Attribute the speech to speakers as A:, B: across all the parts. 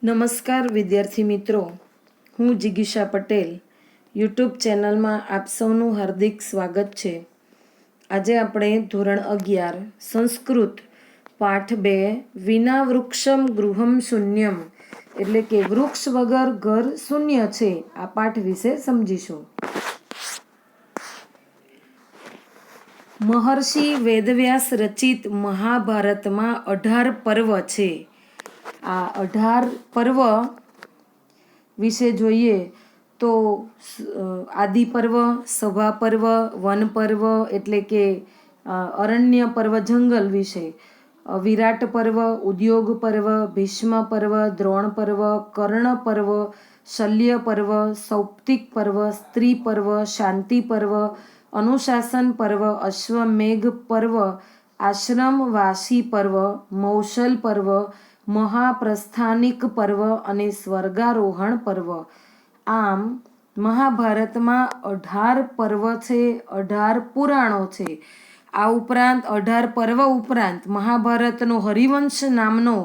A: નમસ્કાર વિદ્યાર્થી મિત્રો, હું જિગીશા પટેલ. યુટ્યુબ ચેનલમાં આપ સૌનું હાર્દિક સ્વાગત છે. આજે આપણે ધોરણ 11 સંસ્કૃત પાઠ 2 વિના વૃક્ષમ ગૃહમ શૂન્યમ એટલે કે વૃક્ષ વગર ઘર શૂન્ય છે આ પાઠ વિશે સમજીશું. મહર્ષિ વેદવ્યાસ રચિત મહાભારતમાં 18 પર્વ છે. આ 18 પર્વ વિશે જોઈએ તો આદિ પર્વ, સભા પર્વ, વન પર્વ એટલે કે અરણ્ય પર્વ જંગલ વિશે, વિરાટ પર્વ, ઉદ્યોગ પર્વ, ભીષ્મ પર્વ, દ્રોણ પર્વ, કર્ણ પર્વ, શલ્ય પર્વ, સૌપ્તિક પર્વ, સ્ત્રી પર્વ, શાંતિ પર્વ, અનુશાસન પર્વ, અશ્વમેઘ પર્વ, આશ્રમવાસી પર્વ, મૌસલ પર્વ, મહાપ્રસ્થાનિક પર્વ અને સ્વર્ગારોહણ પર્વ. આમ મહાભારતમાં 18 પર્વ છે, 18 પુરાણો છે. આ ઉપરાંત 18 પર્વ ઉપરાંત મહાભારતનો હરિવંશ નામનો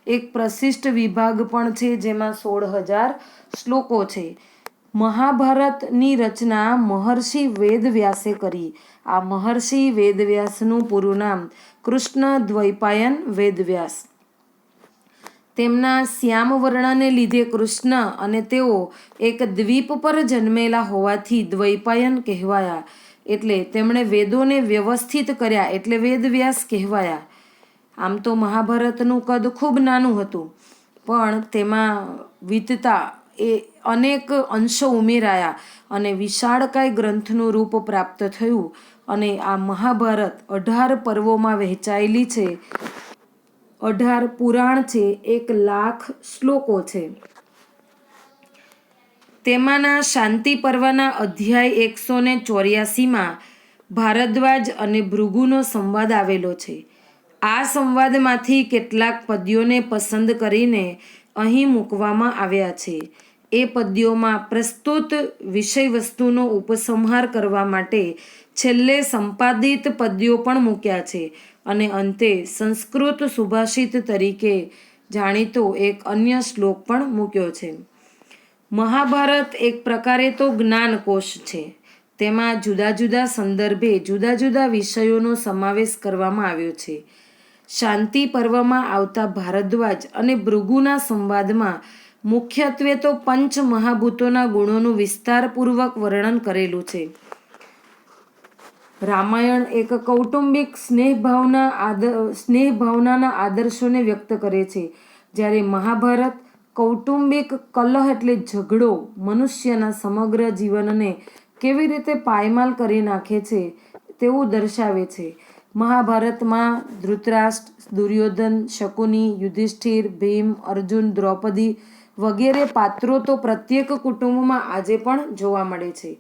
A: એક પ્રશિષ્ટ વિભાગ પણ છે, જેમાં 16,000 શ્લોકો છે. મહાભારતની રચના મહર્ષિ વેદવ્યાસે કરી. આ મહર્ષિ વેદવ્યાસનું પૂરું નામ કૃષ્ણદ્વૈપાયન વેદવ્યાસ. તેમના શ્યામ વર્ણને લીધે કૃષ્ણ અને તેઓ એક દ્વીપ પર જન્મેલા હોવાથી દ્વૈપાયન કહેવાયા. એટલે તેમણે વેદોને વ્યવસ્થિત કર્યા એટલે વેદવ્યાસ કહેવાયા. આમ તો મહાભારતનું કદ ખૂબ નાનું હતું, પણ તેમાં વિતતા એ અનેક અંશો ઉમેરાયા અને વિશાળકાય ગ્રંથનું રૂપ પ્રાપ્ત થયું. અને આ મહાભારત 18 પર્વોમાં વહેંચાયેલી છે. 18 પુરાણ છે, 1,00,000 શ્લોકો છે. તેમાંના શાંતિ પર્વના અધ્યાય 184માં ભારદ્વાજ અને ભૃગુનો સંવાદ આવેલો છે. આ સંવાદમાંથી કેટલાક પદ્યોને પસંદ કરીને અહીં મૂકવામાં આવ્યા છે. એ પદ્યોમાં પ્રસ્તુત વિષયવસ્તુનો ઉપસંહાર કરવા માટે છેલ્લે સંપાદિત પદ્યો પણ મૂક્યા છે અને અંતે સંસ્કૃત સુભાષિત તરીકે જાણીતો એક અન્ય શ્લોક પણ મૂક્યો છે. મહાભારત એક પ્રકારે તો જ્ઞાનકોશ છે. તેમાં જુદા જુદા સંદર્ભે જુદા જુદા વિષયોનો સમાવેશ કરવામાં આવ્યો છે. શાંતિ પર્વમાં આવતા ભારદ્વાજ અને ભૃગુના સંવાદમાં મુખ્યત્વે તો પંચ મહાભૂતોના ગુણોનું વિસ્તારપૂર્વક વર્ણન કરેલું છે. રામાયણ એક કૌટુંબિક સ્નેહભાવનાના આદર્શોને વ્યક્ત કરે છે, જ્યારે મહાભારત કૌટુંબિક કલહ એટલે ઝઘડો મનુષ્યના સમગ્ર જીવનને કેવી રીતે પાયમાલ કરી નાખે છે તેવું દર્શાવે છે. મહાભારતમાં ધૃતરાષ્ટ્ર, દુર્યોધન, શકુની, યુધિષ્ઠિર, ભીમ, અર્જુન, દ્રૌપદી વગેરે પાત્રો તો પ્રત્યેક કુટુંબમાં આજે પણ જોવા મળે છે.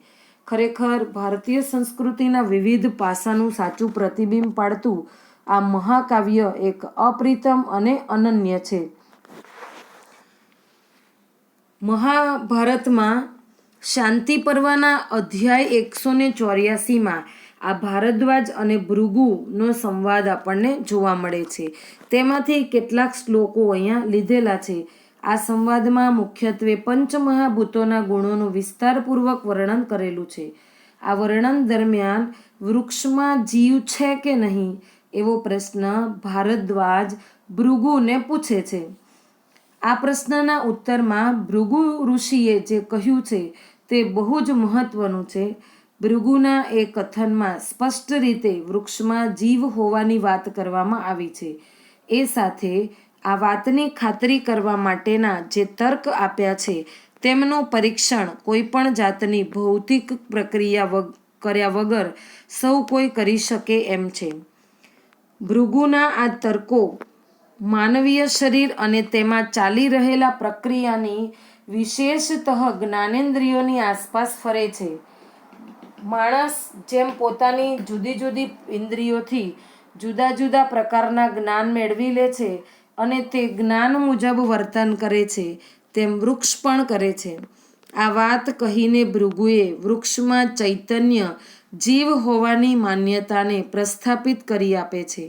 A: ખરેખર ભારતીય સંસ્કૃતિના વિવિધ પાસાનું સાચું પ્રતિબિંબ પાડતું આ મહાકાવ્ય એક અપ્રિતમ અને અનન્ય છે. મહાભારતમાં શાંતિ પર્વના અધ્યાય 184માં આ ભારદ્વાજ અને ભૃગુનો સંવાદ આપણને જોવા મળે છે. તેમાંથી કેટલાક શ્લોકો અહીંયા લીધેલા છે. આ સંવાદમાં મુખ્યત્વે પંચમહાભૂતોના ગુણોનું વિસ્તારપૂર્વક વર્ણન કરેલું છે. આ વર્ણન દરમિયાન વૃક્ષમાં જીવ છે કે નહીં એવો પ્રશ્ન ભારદ્વાજ ભૃગુને પૂછે છે. આ પ્રશ્નના ઉત્તરમાં ભૃગુ ઋષિએ જે કહ્યું છે તે બહુ જ મહત્વનું છે. ભૃગુના એ કથનમાં સ્પષ્ટ રીતે વૃક્ષમાં જીવ હોવાની વાત કરવામાં આવી છે. એ સાથે આ વાતની ખાતરી કરવા માટેના જે તર્ક આપ્યા છે તેમનું પરીક્ષણ કોઈ પણ જાતની ભૌતિક પ્રક્રિયા કર્યા વગર સૌ કોઈ કરી શકે એમ છે. ભૃગુના આ તર્કો માનવીય શરીર અને તેમાં ચાલી રહેલા પ્રક્રિયાની વિશેષતઃ જ્ઞાનેન્દ્રિયોની આસપાસ ફરે છે. માણસ જેમ પોતાની જુદી જુદી ઇન્દ્રિયોથી જુદા જુદા પ્રકારના જ્ઞાન મેળવી લે છે અને તે જ્ઞાન મુજબ વર્તન કરે છે, તેમ વૃક્ષ પણ કરે છે. આ વાત કહીને ભૃગુએ વૃક્ષમાં ચૈતન્ય જીવ હોવાની માન્યતાને પ્રસ્થાપિત કરી આપે છે.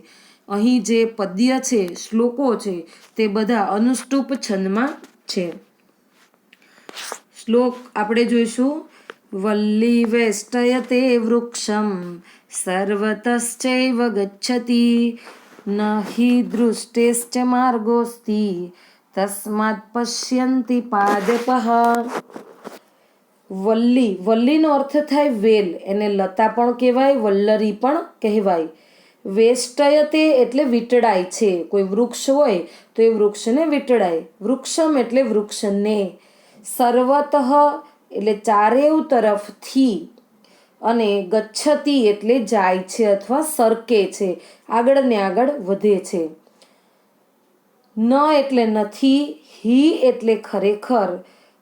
A: અહીં જે પદ્ય છે, શ્લોકો છે, તે બધા અનુષ્ટુપ છંદમાં છે. શ્લોક આપણે જોઈશું. વલ્લી વેષ્ટયતે વૃક્ષમ સર્વતશ્ચૈવ ગચ્છતિ ન હિ દૃષ્ટેશ્ચ માર્ગોસ્તિ તસ્માત પશ્યન્તિ પાદપઃ. વલ્લી, વલ્લીનો અર્થ થાય વેલ, એને લતા પણ કહેવાય, વલ્લરી પણ કહેવાય. વેષ્ટયતે એટલે વીંટળાય છે. કોઈ વૃક્ષ હોય તો એ વૃક્ષને વીંટળાય. વૃક્ષમ એટલે વૃક્ષને. સર્વતઃ એટલે ચારેવ તરફથી. અને ગચ્છતિ એટલે જાય છે અથવા સરકે છે, આગળ ને આગળ વધે છે. ન એટલે નથી, હિ એટલે ખરેખર,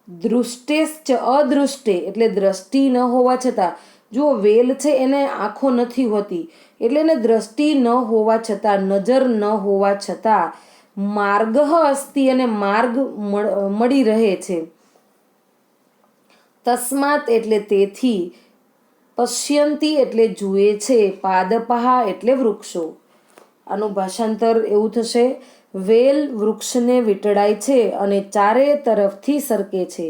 A: દૃષ્ટેશ્ચ અદૃષ્ટે એટલે દ્રષ્ટિ ન હોવા છતાં. જો વેલ છે એને આંખો નથી હોતી, એટલે એને દ્રષ્ટિ ન હોવા છતાં, નજર ન હોવા છતાં, માર્ગ અસ્તિ અને માર્ગ મળી રહે છે. તસ્માત એટલે તેથી, પશ્યંતી એટલે જુએ છે, પાદપહા એટલે વૃક્ષો. આનું ભાષાંતર એવું થશે. વેલ વૃક્ષને વીંટળાય છે અને ચારે તરફથી સરકે છે.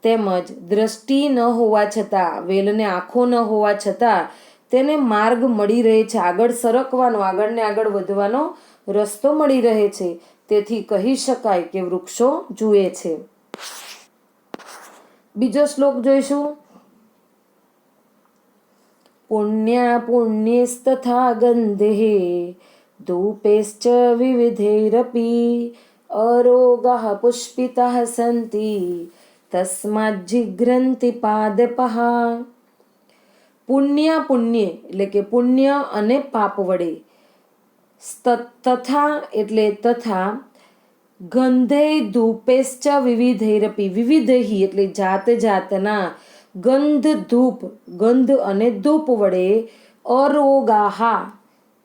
A: તેમજ દ્રષ્ટિ ન હોવા છતાં, વેલને આંખો ન હોવા છતાં તેને માર્ગ મળી રહે છે, આગળ સરકવાનો, આગળ ને આગળ વધવાનો રસ્તો મળી રહે છે. તેથી કહી શકાય કે વૃક્ષો જુએ છે. બીજો શ્લોક જોઈશું. પુણ્યા પુણ્યેસ્તથા ગંધે ધૂપેશ્ચ વિવિધૈરપી અરોગાઃ પુષ્પિતાઃ સંતિ તસ્માદ જિઘ્રન્તિ પાદપઃ. પુણ્ય, પુણ્ય એટલે કે પુણ્ય અને પાપ વડે. તથા એટલે તથા. ગંધૈ ધૂપેશ્ચ વિવિધૈરપી, વિવિધૈ એટલે જાત જાતના, ગંધ ધૂપ, ગંધ અને ધૂપ વડે, અરોગાહા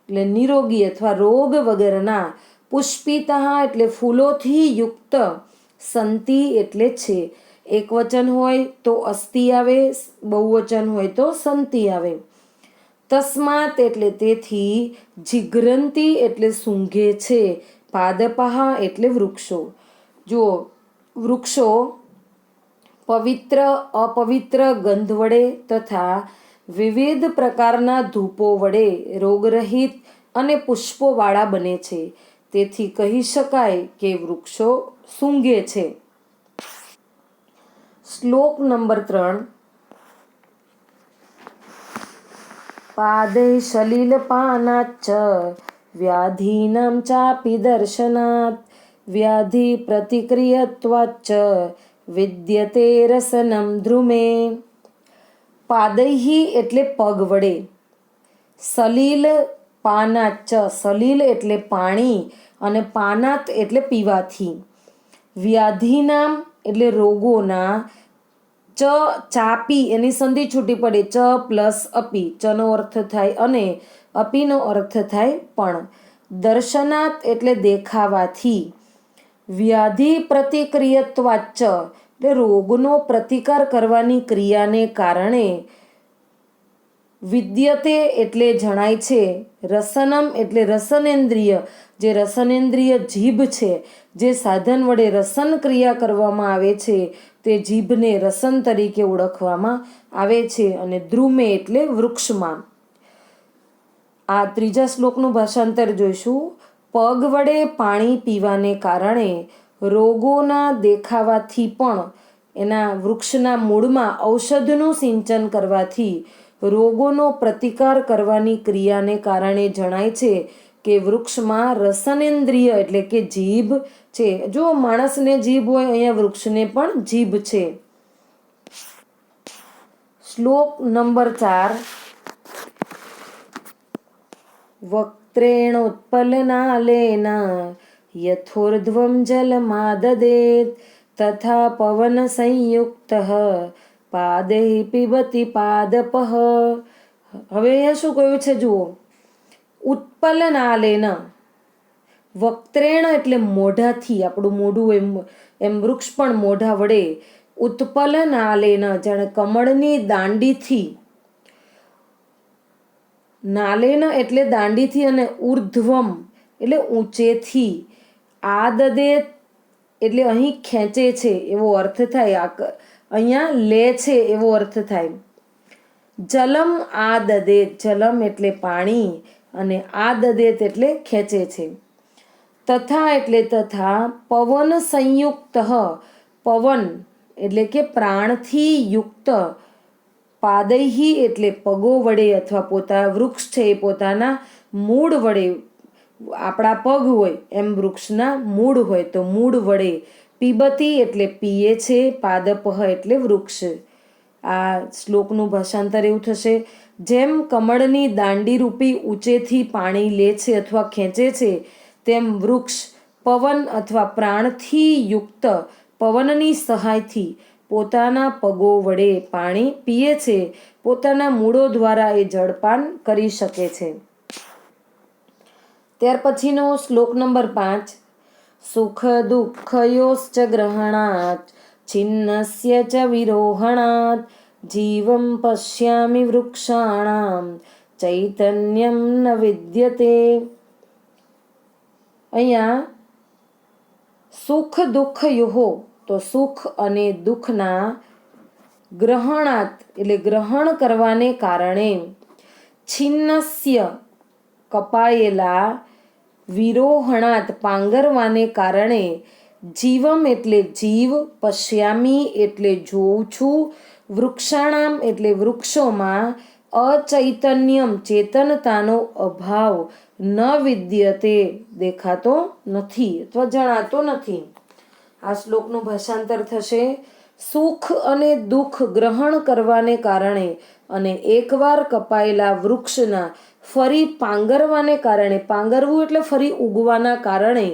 A: એટલે નિરોગી અથવા રોગ વગરના, પુષ્પિતા એટલે ફૂલોથી યુક્ત, સંતિ એટલે છે. એક વચન હોય તો અસ્તિ આવે, બહુવચન હોય તો સંતિ આવે. તસ્માત એટલે તેથી, જિઘ્રંતિ એટલે સૂંઘે છે, પાદપહા એટલે વૃક્ષો. જુઓ, વૃક્ષો પવિત્ર અપવિત્ર ગંધ વડે તથા વિવિધ પ્રકારના ધૂપો વડે રોગરહિત અને પુષ્પોવાળા બને છે. તેથી કહી શકાય કે વૃક્ષો સૂંઘે છે. શ્લોક નંબર 3. પાદૈ સલિલપાનાચ્ચ વ્યાધીનાં ચાપી દર્શનાत् વ્યાધિ પ્રતિક્રિયત્વાચ્ચ વિદ્યતે રસનમ ધ્રુમે. પાદૈહિ એટલે પગ વડે. સલીલ પાનાચ્ચ, સલીલ એટલે પાણી અને પાનાત એટલે પીવાથી. વ્યાધિનામ એટલે રોગોના. ચાપી એની સંધિ છૂટી પડે, ચ પ્લસ અપી, ચનો અર્થ થાય અને અપીનો અર્થ થાય પણ. દર્શનાત એટલે દેખાવાથી. વ્યાધિ પ્રતિક્રિયત્વાચ્ચ એટલે રોગનો પ્રતિકાર કરવાની ક્રિયાને કારણે. વિદ્યતે એટલે જણાય છે. રસનમ એટલે રસનેન્દ્રિય, જે રસનેન્દ્રિય જીભ છે, જે સાધન વડે રસન ક્રિયા કરવામાં આવે છે, તે જીભને રસન તરીકે ઓળખવામાં આવે છે. અને દ્રુમે એટલે વૃક્ષમાં. આ ત્રીજા શ્લોકનું ભાષાંતર જોઈશું. પગ વડે પાણી પીવાને કારણે રોગોના દેખાવાથી પણ એના વૃક્ષના મૂળમાં ઔષધનું સિંચન કરવાથી રોગોનો પ્રતિકાર કરવાની ક્રિયાને કારણે જણાય છે કે વૃક્ષમાં રસનેન્દ્રિય એટલે કે જીભ છે. જો માણસને જીભ હોય, અહીંયા વૃક્ષને પણ જીભ છે. શ્લોક નંબર 4. વક્ત્રેણોત્પલનાલેન યથોર્ધ્વં જલમાદદેત તથા પવન સંયુક્તઃ પાદૈ પિબતિ પાદપઃ. હવે અહીંયા શું કહ્યું છે જુઓ. ઉત્પલનાલેન, વક્ત્રેણ એટલે મોઢાથી, આપણું મોઢું એમ વૃક્ષ પણ મોઢા વડે. ઉત્પલનાલેન જાણે કમળની દાંડીથી. નાલેન એટલે દાંડીથી અને ઉર્ધ્વમ એટલે ઊંચેથી. આદદે એટલે અહીં ખેંચે છે એવો અર્થ થાય, અહીંયા લે છે એવો અર્થ થાય. જલમ આદદેત, જલમ એટલે પાણી અને આદદેત એટલે ખેંચે છે. તથા એટલે તથા પવન સંયુક્ત, પવન એટલે કે પ્રાણથી યુક્ત, પાદૈહી એટલે પગો વડે અથવા વૃક્ષ છે એ પોતાના મૂળ વડે, આપણા પગ હોય એમ વૃક્ષના મૂળ હોય તો મૂળ વડે, પીબતી એટલે પીએ છે, પાદપહ એટલે વૃક્ષ. આ શ્લોકનું ભાષાંતર એવું થશે: જેમ કમળની દાંડી રૂપી ઊંચેથી પાણી લે છે અથવા ખેંચે છે, તેમ વૃક્ષ પવન અથવા પ્રાણથી યુક્ત પવનની સહાયથી પોતાના પગો વડે પાણી પીએ છે, પોતાના મૂળો દ્વારા એ જળપાન કરી શકે છે. ત્યાર પછીનો શ્લોક નંબર 5: સુખ દુઃખયોશ્ચ ગ્રહણાત છિન્નસ્ય ચ વિરોહણાત જીવમ પશ્યામિ વૃક્ષાણામ ચૈતન્યમ ન વિદ્યતે. અહીંયા સુખ દુઃખ યોહો, તો સુખ અને દુઃખના ગ્રહણાત એટલે ગ્રહણ કરવાને કારણે, છિન્નસ્ય કપાયેલા, વિરોહણાત પાંગરવાને કારણે, જીવમ એટલે જીવ, પશ્યામી એટલે જોઉં છું, વૃક્ષાણામ એટલે વૃક્ષોમાં, અચૈતન્યમ ચેતનતાનો અભાવ, ન વિદ્યતે દેખાતો નથી અથવા જણાતો નથી. આ શ્લોકનું ભાષાંતર થશે: સુખ અને દુઃખ ગ્રહણ કરવાને કારણે અને એકવાર કપાયેલા વૃક્ષના ફરી પાંગરવાને કારણે, પાંગરવું એટલે ફરી ઉગવાના કારણે,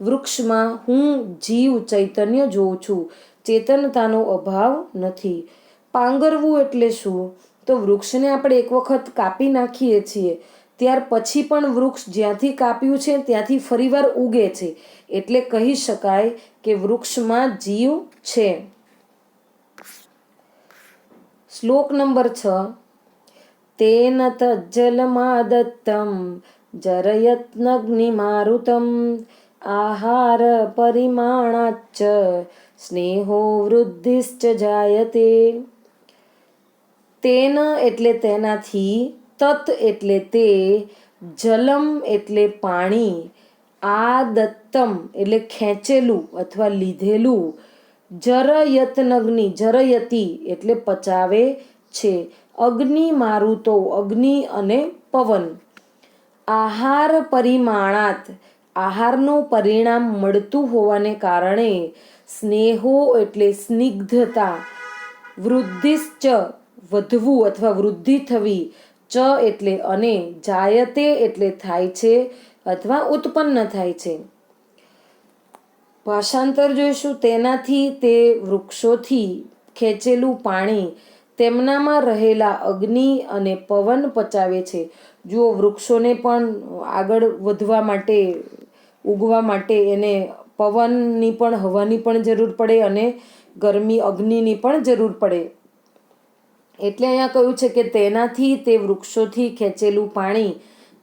A: વૃક્ષમાં હું જીવ ચૈતન્ય જોઉં છું, ચેતનતાનો અભાવ નથી. પાંગરવું એટલે શું? તો વૃક્ષને આપણે એક વખત કાપી નાખીએ છીએ, ત્યાર પછી પણ વૃક્ષ જ્યાંથી કાપ્યું છે ત્યાંથી ફરીવાર ઉગે છે, એટલે કહી શકાય કે વૃક્ષમાં જીવ છે. શ્લોક નંબર 6: તેન તજ્જલમાદત્તમ જરયત્નગ્નિમારુતમ આહાર પરિમાણાચ્ચ સ્નેહો વૃદ્ધિશ્ચ જાયતે. તેન એટલે તેનાથી, તત એટલે તે, જલમ એટલે પાણી, આદત્તમ એટલે ખેંચેલું અથવા લીધેલું, જરયત્નગ્નિ જરયતિ એટલે પચાવે છે, અગ્નિ મારુતો અગ્નિ અને પવન, આહાર પરિમાણાત આહારનું પરિણામ મળતું હોવાને કારણે, સ્નેહો એટલે સ્નિગ્ધતા, વૃદ્ધિશ્ચ વધવું અથવા વૃદ્ધિ થવી, ચ એટલે અને, જાયતે એટલે થાય છે અથવા ઉત્પન્ન થાય છે. ભાષાંતર જોઈશું: તેનાથી તે વૃક્ષોથી ખેંચેલું પાણી તેમનામાં રહેલા અગ્નિ અને પવન પચાવે છે. જો વૃક્ષોને પણ આગળ વધવા માટે, ઉગવા માટે એને પવનની પણ, હવાની પણ જરૂર પડે અને ગરમી અગ્નિની પણ જરૂર પડે. એટલે અહીંયા કહ્યું છે કે તેનાથી તે વૃક્ષોથી ખેંચેલું પાણી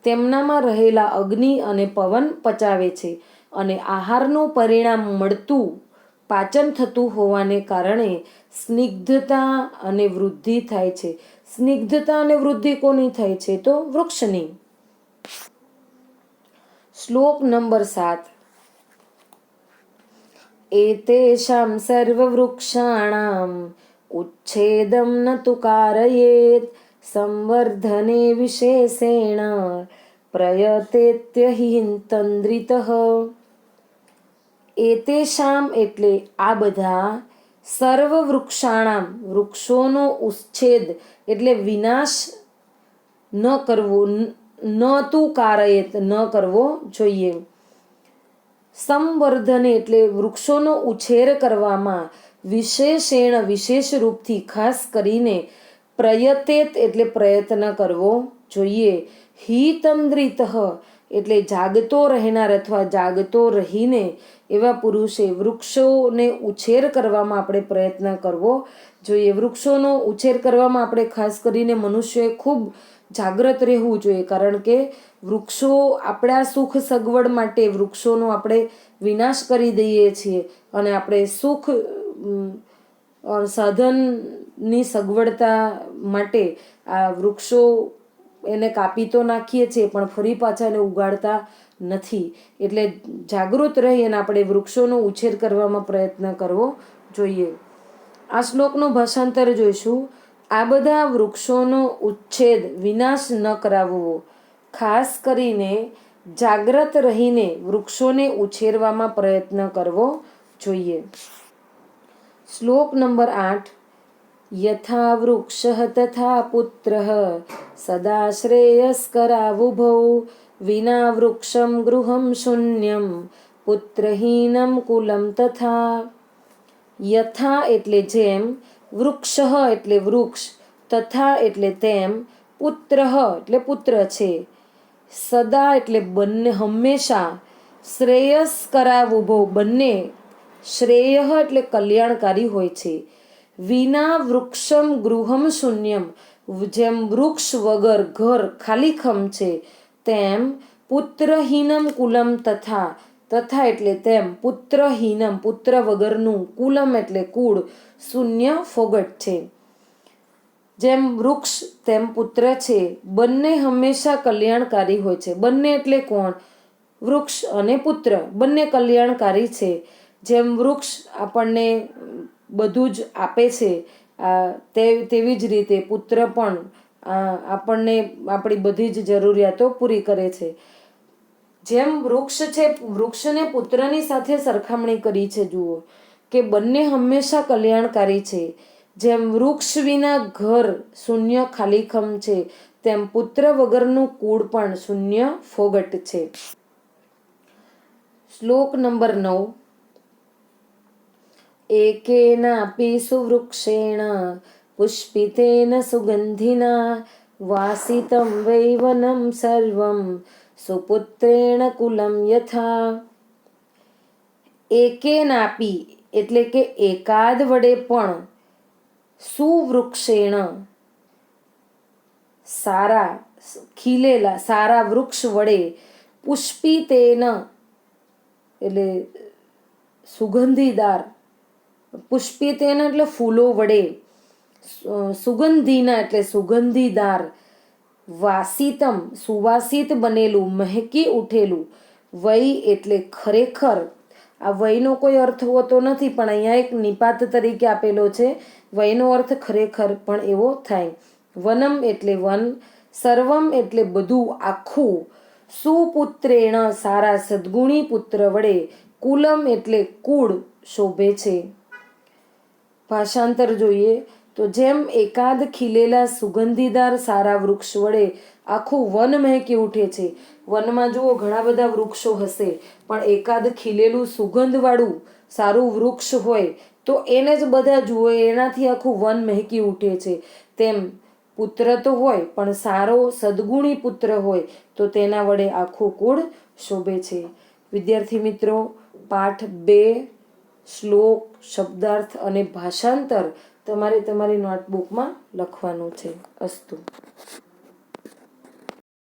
A: તેમનામાં રહેલા અગ્નિ અને પવન પચાવે છે અને આહારનું પરિણામ મળતું, પાચન થતું હોવાને કારણે સ્નિગ્ધતા અને વૃદ્ધિ થાય છે. સ્નિગ્ધતા અને વૃદ્ધિ કોની થાય છે? તો વૃક્ષની. શ્લોક નંબર 7: એતેષાં સર્વવૃક્ષાણાં ઉચ્છેદં ન તુ કારયેત સંવર્ધને વિશેષેણ પ્રયતેત્યહિ તંદ્રિતઃ. એતેષાં એટલે આ બધા, સર્વવૃક્ષાણાં વૃક્ષોનો ઉચ્છેદ એટલે વિનાશ ન કરવો, ન તુ કારયેત ન કરવો જોઈએ. સંવર્ધને એટલે વૃક્ષોનો ઉછેર કરવામાં, વિશેષેણ વિશેષ રૂપથી ખાસ કરીને, પ્રયતેત એટલે પ્રયત્ન કરવો જોઈએ. હિ તંદ્રિતઃ એટલે જાગતો રહેનાર અથવા જાગતો રહીને એવા પુરુષે વૃક્ષોને ઉછેર કરવામાં આપણે પ્રયત્ન કરવો જોઈએ. વૃક્ષોનો ઉછેર કરવામાં આપણે ખાસ કરીને મનુષ્યએ ખૂબ જાગ્રત રહેવું જોઈએ, કારણ કે વૃક્ષો આપણા સુખ સગવડ માટે વૃક્ષોનો આપણે વિનાશ કરી દઈએ છીએ અને આપણે સુખ સાધનની સગવડતા માટે આ વૃક્ષો એને કાપી તો નાખીએ છીએ પણ ફરી પાછા એને ઉગાડતા નથી. એટલે જાગૃત રહી અને આપણે વૃક્ષોનો ઉછેર કરવામાં પ્રયત્ન કરવો જોઈએ. આ શ્લોકનું ભાષાંતર જોઈશું. આ બધા વૃક્ષોનો ઉચ્છેદ વિનાશ ન કરાવવો, ખાસ કરીને જાગ્રત રહીને વૃક્ષોને ઉછેરવામાં પ્રયત્ન કરવો જોઈએ. શ્લોક નંબર 8. યથા વૃક્ષઃ તથા પુત્રઃ સદા શ્રેયસ્કરાવુભૌ વિના વૃક્ષમ ગૃહમ શૂન્યમ પુત્રહીનમ કુલમ તથા. યથા એટલે જેમ, વૃક્ષઃ એટલે વૃક્ષ, તથા એટલે તેમ, પુત્રઃ એટલે પુત્ર છે, સદા એટલે બંને હંમેશા, શ્રેયસ્કરાવુભૌ બંને, શ્રેય એટલે કલ્યાણકારી હોય છે, વિના વૃક્ષમ ગૃહમ શૂન્યમ જેમ વૃક્ષ વગર ઘર ખાલીખમ છે, તેમ પુત્રહીનમ કુલમ તથા, તથા એટલે તેમ, પુત્રહીનમ પુત્ર વગરનું, કુલમ એટલે કુળ, શૂન્ય ફોગટ છે. જેમ વૃક્ષ તેમ પુત્ર છે, બંને હંમેશા કલ્યાણકારી હોય છે. બંને એટલે કોણ? વૃક્ષ અને પુત્ર બંને કલ્યાણકારી છે. જેમ વૃક્ષ આપણને બધું જ આપે છે, તેવી જ રીતે પુત્ર પણ આપણને આપણી બધી જ જરૂરિયાતો પૂરી કરે છે. જેમ વૃક્ષ છે, વૃક્ષને પુત્રની સાથે સરખામણી કરી છે. જુઓ કે બંને હંમેશા કલ્યાણકારી છે. જેમ વૃક્ષ વિના ઘર શૂન્ય ખાલીખમ છે, તેમ પુત્ર વગરનું કુળ પણ શૂન્ય ફોગટ છે. શ્લોક નંબર 9. એકેનાપી સુવૃક્ષેણ પુષ્પિતેન સુગંધિના વાસિતં વૈ વનમ સર્વં સુપુત્રેણ કુલમ યથા. એકેનાપી એટલે કે એકાદ વડે પણ, સુવૃક્ષેણ સારા ખીલેલા સારા વૃક્ષ વડે, પુષ્પિતેન એટલે સુગંધીદાર, પુષ્પિતેન એટલે ફૂલો વડે, સુગંધીના એટલે સુગંધીદાર, વાસિતમ સુવાસિત બનેલું, મહેકી ઉઠેલું, વૈ એટલે ખરેખર. આ વૈનો કોઈ અર્થ હોતો નથી, પણ અહીંયા એક નિપાત તરીકે આપેલો છે. વૈનો અર્થ ખરેખર પણ એવો થાય. વનમ એટલે વન, સર્વમ એટલે બધું આખું, સુપુત્રેણ સારા સદ્ગુણી પુત્ર વડે, કુલમ એટલે કુળ શોભે છે. ભાષાંતર જોઈએ તો જેમ એકાદ ખીલેલા સુગંધીદાર સારા વૃક્ષ વડે આખું વન મહેકી ઉઠે છે. વનમાં જુઓ ઘણા બધા વૃક્ષો હશે, પણ એકાદ ખીલેલું સુગંધવાળું સારું વૃક્ષ હોય તો એને જ બધા જુઓ, એનાથી આખું વન મહેકી ઉઠે છે. તેમ પુત્ર તો હોય, પણ સારો સદ્ગુણી પુત્ર હોય તો તેના વડે આખું કુળ શોભે છે. વિદ્યાર્થી મિત્રો, પાઠ 2 શ્લોક, શબ્દાર્થ અને ભાષાંતર તમારે તમારી નોટબુકમાં લખવાનું છે. અસ્તુ.